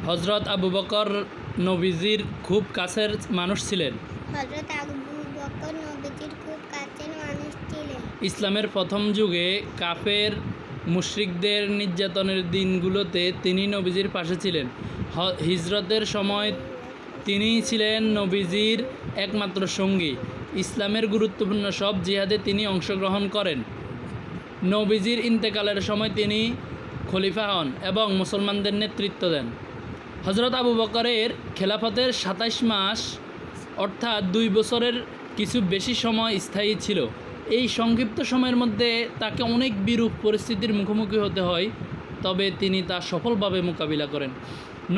হযরত আবু বকর নবীজির খুব কাছের মানুষ ছিলেন। হযরত আবু বকর নবীজির খুব কাছের মানুষ ছিলেন। ইসলামের প্রথম যুগে কাফের মুশরিকদের নির্যাতনের দিনগুলোতে তিনি নবীজির পাশে ছিলেন। হিজরতের সময় তিনিই ছিলেন নবীজির একমাত্র সঙ্গী। ইসলামের গুরুত্বপূর্ণ সব জিহাদে তিনি অংশগ্রহণ করেন। নবীজির ইন্তেকালের সময় তিনি খলিফা হন এবং মুসলমানদের নেতৃত্ব দেন। হযরত আবু বকরের খেলাফতের ২৭ মাস অর্থাৎ ২ বছরের কিছু বেশি সময় স্থায়ী ছিল। এই সংক্ষিপ্ত সময়ের মধ্যে তাকে অনেক বিরূপ পরিস্থিতির মুখোমুখি হতে হয়, তবে তিনি তা সফলভাবে মোকাবিলা করেন।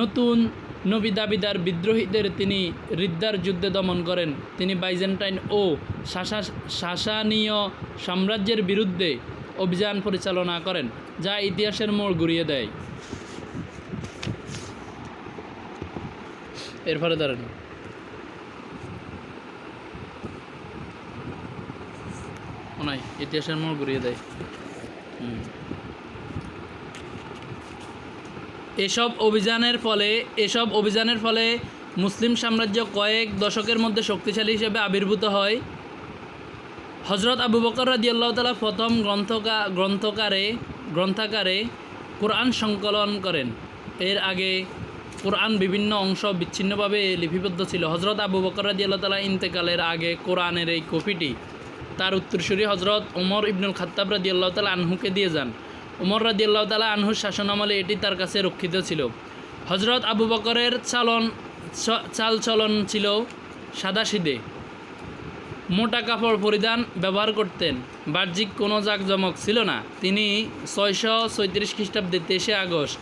নতুন নবী দাবিদার বিদ্রোহীদের তিনি রিদ্দার যুদ্ধে দমন করেন। তিনি বাইজেন্টাইন ও সাসানীয় সাম্রাজ্যের বিরুদ্ধে অভিযান পরিচালনা করেন, যা ইতিহাসের মোড় ঘুরিয়ে দেয়। এরপরে ধরেন নাই ইতিহাসের মোড় ঘুরিয়ে দেয়। এসব অভিযানের ফলে মুসলিম সাম্রাজ্য কয়েক দশকের মধ্যে শক্তিশালী হিসেবে আবির্ভূত হয়। হযরত আবু বকর রাদিয়াল্লাহু তাআলা প্রথম গ্রন্থাকারে কোরআন সংকলন করেন। এর আগে কোরআন বিভিন্ন অংশ বিচ্ছিন্নভাবে লিপিবদ্ধ ছিল। হযরত আবু বকর রাদিয়াল্লাহু তাআলা ইন্তেকালের আগে কোরআনের এই কপিটি তার উত্তরসূরি হযরত ওমর ইবনুল খাত্তাব রাদিয়াল্লাহু তাআলা আনহুকে দিয়ে যান। ওমর রাদিয়াল্লাহু তাআলা আনহুর শাসনামলে এটি তার কাছে রক্ষিত ছিল। হযরত আবু বকরের চালচলন ছিল সাদাসিধে। মোটা কাপড় পরিধান ব্যবহার করতেন। বাহ্যিক কোনো জাঁকজমক ছিল না। তিনি ৬৩৬ খ্রিস্টাব্দে ২৩ আগস্ট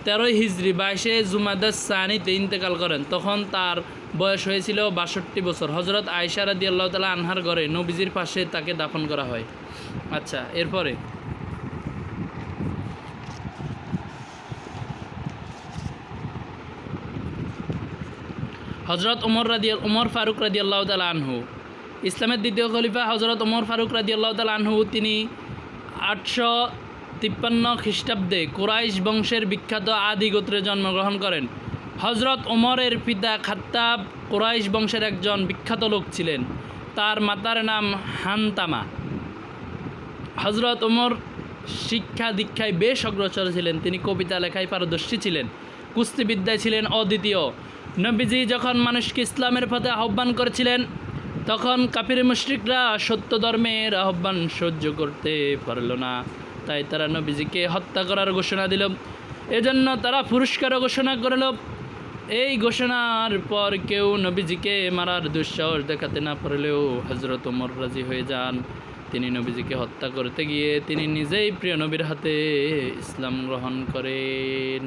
১৩ হিজরি ২২ জুমাদাস সানিতে ইন্তেকাল করেন। তখন তার বয়স হয়েছিল ৬২ বছর। হযরত আয়েশা রাদিয়াল্লাহু তাআলা আনহার ঘরে নবীজির পাশে তাকে দাফন করা হয়। আচ্ছা, এরপরে হযরত ওমর ফারুক রাদিয়াল্লাহু তাআলা আনহু, ইসলামের দ্বিতীয় খলিফা হযরত ওমর ফারুক রাদিয়াল্লাহু তাআলা আনহু, তিনি ৮৫৩ খ্রিস্টাব্দে কুরাইশ বংশের বিখ্যাত আদি গোত্রে জন্মগ্রহণ করেন। হযরত ওমরের পিতা খাত্তাব কুরাইশ বংশের একজন বিখ্যাত লোক ছিলেন। তার মাতার নাম হানতামা। হযরত ওমর শিক্ষা দীক্ষায় বেশ অগ্রসর ছিলেন। তিনি কবিতা লেখায় পারদর্শী ছিলেন, কুস্তিবিদ্যায় ছিলেন অদ্বিতীয়। নবীজি যখন মানুষকে ইসলামের পথে আহ্বান করেছিলেন, তখন কাফির মুশরিকরা সত্য ধর্মের আহ্বান সহ্য করতে পারল না। তাই তারা নবীজিকে হত্যা করার ঘোষণা দিল। এজন্য তারা পুরস্কারও ঘোষণা করল। এই ঘোষণার পর কেউ নবীজিকে মারার দুঃসাহস দেখাতে না পারলেও হযরত ওমর রাজি হয়ে যান। তিনি নবীজিকে হত্যা করতে গিয়ে তিনি নিজেই প্রিয় নবীর হাতে ইসলাম গ্রহণ করেন।